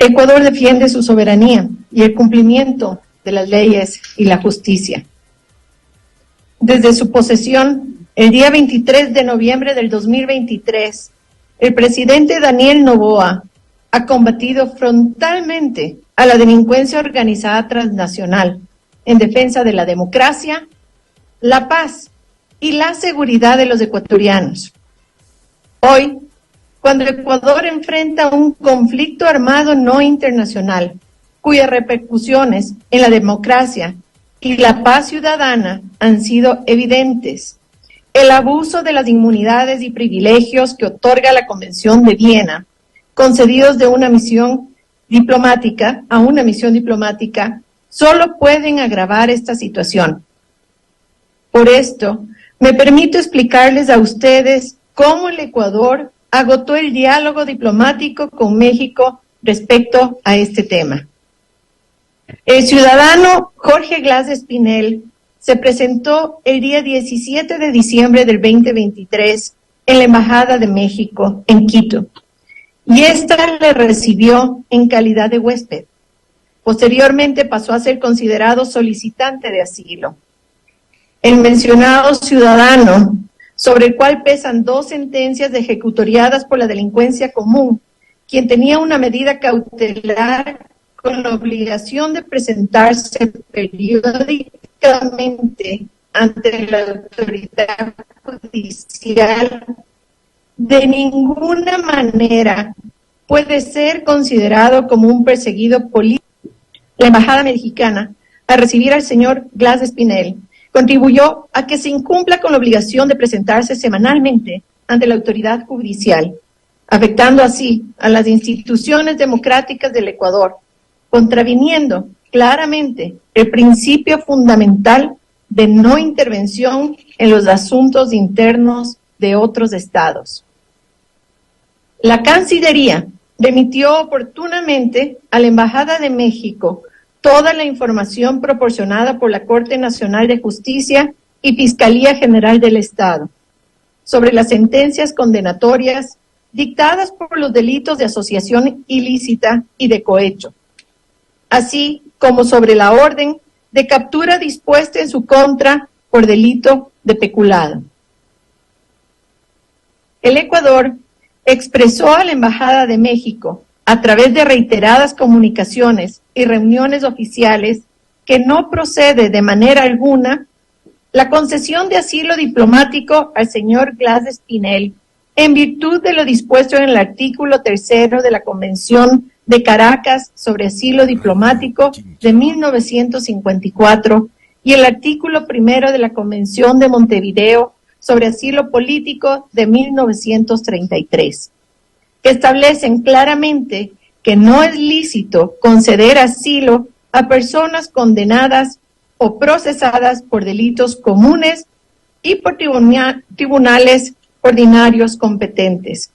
Ecuador defiende su soberanía y el cumplimiento de las leyes y la justicia. Desde su posesión, el día 23 de noviembre del 2023, el presidente Daniel Noboa ha combatido frontalmente a la delincuencia organizada transnacional en defensa de la democracia, la paz y la seguridad de los ecuatorianos. Hoy, cuando Ecuador enfrenta un conflicto armado no internacional, cuyas repercusiones en la democracia y la paz ciudadana han sido evidentes, el abuso de las inmunidades y privilegios que otorga la Convención de Viena, concedidos de una misión diplomática a una misión diplomática, solo pueden agravar esta situación. Por esto, me permito explicarles a ustedes cómo el Ecuador agotó el diálogo diplomático con México respecto a este tema. El ciudadano Jorge Glas Espinel se presentó el día 17 de diciembre del 2023 en la Embajada de México en Quito, y ésta le recibió en calidad de huésped. Posteriormente pasó a ser considerado solicitante de asilo. El mencionado ciudadano, sobre el cual pesan 2 sentencias ejecutoriadas por la delincuencia común, quien tenía una medida cautelar con la obligación de presentarse periódicamente ante la autoridad judicial, de ninguna manera puede ser considerado como un perseguido político. La Embajada Mexicana, al recibir al señor Glas Espinel, contribuyó a que se incumpla con la obligación de presentarse semanalmente ante la autoridad judicial, afectando así a las instituciones democráticas del Ecuador, contraviniendo claramente el principio fundamental de no intervención en los asuntos internos de otros estados. La Cancillería remitió oportunamente a la Embajada de México toda la información proporcionada por la Corte Nacional de Justicia y Fiscalía General del Estado sobre las sentencias condenatorias dictadas por los delitos de asociación ilícita y de cohecho, así como sobre la orden de captura dispuesta en su contra por delito de peculado. El Ecuador expresó a la Embajada de México, a través de reiteradas comunicaciones y reuniones oficiales, que no procede de manera alguna la concesión de asilo diplomático al señor Glas Espinel en virtud de lo dispuesto en el artículo 3 de la Convención de Caracas sobre asilo diplomático de 1954 y el artículo 1 de la Convención de Montevideo sobre asilo político de 1933, que establecen claramente que no es lícito conceder asilo a personas condenadas o procesadas por delitos comunes y por tribunales ordinarios competentes.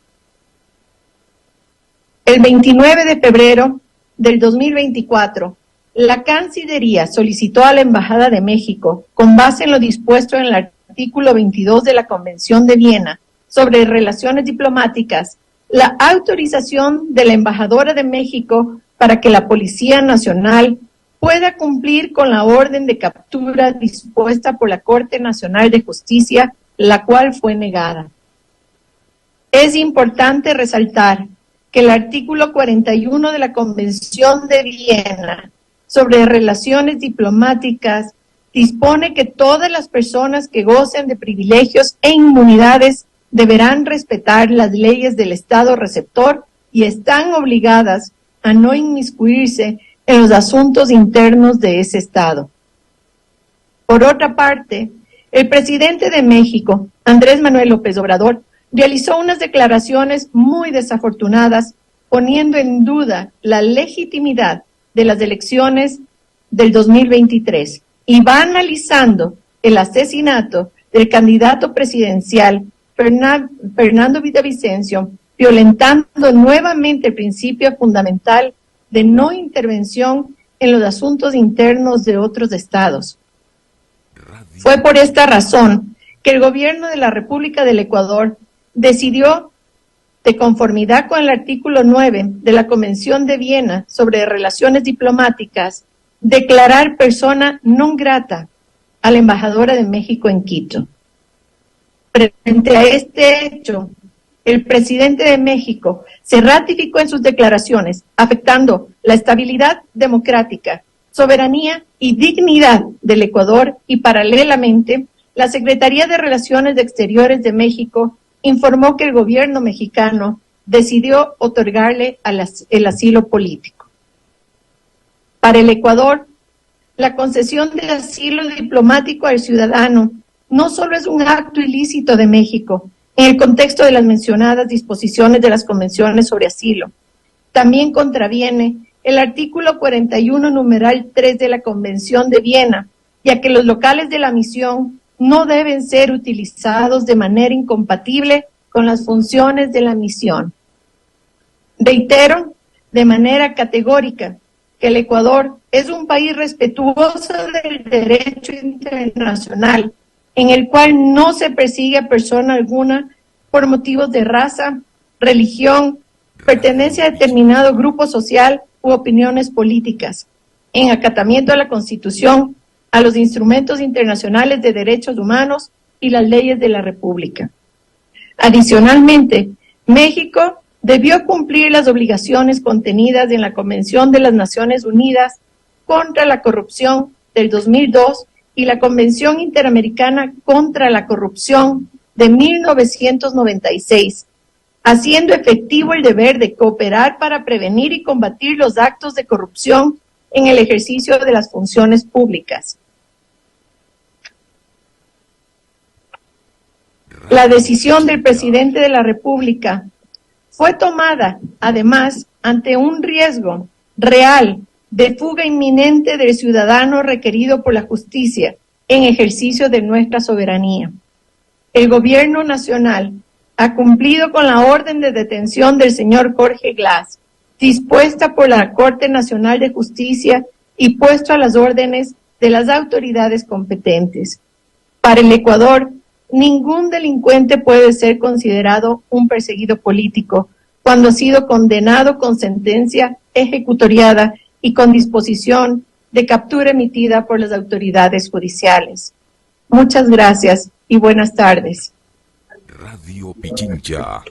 El 29 de febrero del 2024, la Cancillería solicitó a la Embajada de México, con base en lo dispuesto en el artículo 22 de la Convención de Viena sobre relaciones diplomáticas, la autorización de la Embajadora de México para que la Policía Nacional pueda cumplir con la orden de captura dispuesta por la Corte Nacional de Justicia, la cual fue negada. Es importante resaltar que el artículo 41 de la Convención de Viena sobre relaciones diplomáticas dispone que todas las personas que gocen de privilegios e inmunidades deberán respetar las leyes del Estado receptor y están obligadas a no inmiscuirse en los asuntos internos de ese Estado. Por otra parte, el presidente de México, Andrés Manuel López Obrador, realizó unas declaraciones muy desafortunadas, poniendo en duda la legitimidad de las elecciones del 2023 y banalizando el asesinato del candidato presidencial Fernando Villavicencio, violentando nuevamente el principio fundamental de no intervención en los asuntos internos de otros estados. Fue por esta razón que el gobierno de la República del Ecuador decidió de conformidad con el artículo 9 de la Convención de Viena sobre Relaciones Diplomáticas, declarar persona non grata a la embajadora de México en Quito. Frente a este hecho, el presidente de México se ratificó en sus declaraciones, afectando la estabilidad democrática, soberanía y dignidad del Ecuador, y paralelamente, la Secretaría de Relaciones Exteriores de México informó que el gobierno mexicano decidió otorgarle el asilo político. Para el Ecuador, la concesión de asilo diplomático al ciudadano no solo es un acto ilícito de México en el contexto de las mencionadas disposiciones de las convenciones sobre asilo, también contraviene el artículo 41, numeral 3 de la Convención de Viena, ya que los locales de la misión no deben ser utilizados de manera incompatible con las funciones de la misión. Reitero de manera categórica que el Ecuador es un país respetuoso del derecho internacional, en el cual no se persigue a persona alguna por motivos de raza, religión, pertenencia a determinado grupo social u opiniones políticas, en acatamiento a la Constitución, a los instrumentos internacionales de derechos humanos y las leyes de la República. Adicionalmente, México debió cumplir las obligaciones contenidas en la Convención de las Naciones Unidas contra la Corrupción del 2002 y la Convención Interamericana contra la Corrupción de 1996, haciendo efectivo el deber de cooperar para prevenir y combatir los actos de corrupción en el ejercicio de las funciones públicas. La decisión del presidente de la República fue tomada, además, ante un riesgo real de fuga inminente del ciudadano requerido por la justicia en ejercicio de nuestra soberanía. El gobierno nacional ha cumplido con la orden de detención del señor Jorge Glass, dispuesta por la Corte Nacional de Justicia y puesto a las órdenes de las autoridades competentes. Para el Ecuador, ningún delincuente puede ser considerado un perseguido político cuando ha sido condenado con sentencia ejecutoriada y con disposición de captura emitida por las autoridades judiciales. Muchas gracias y buenas tardes. Radio Pichincha.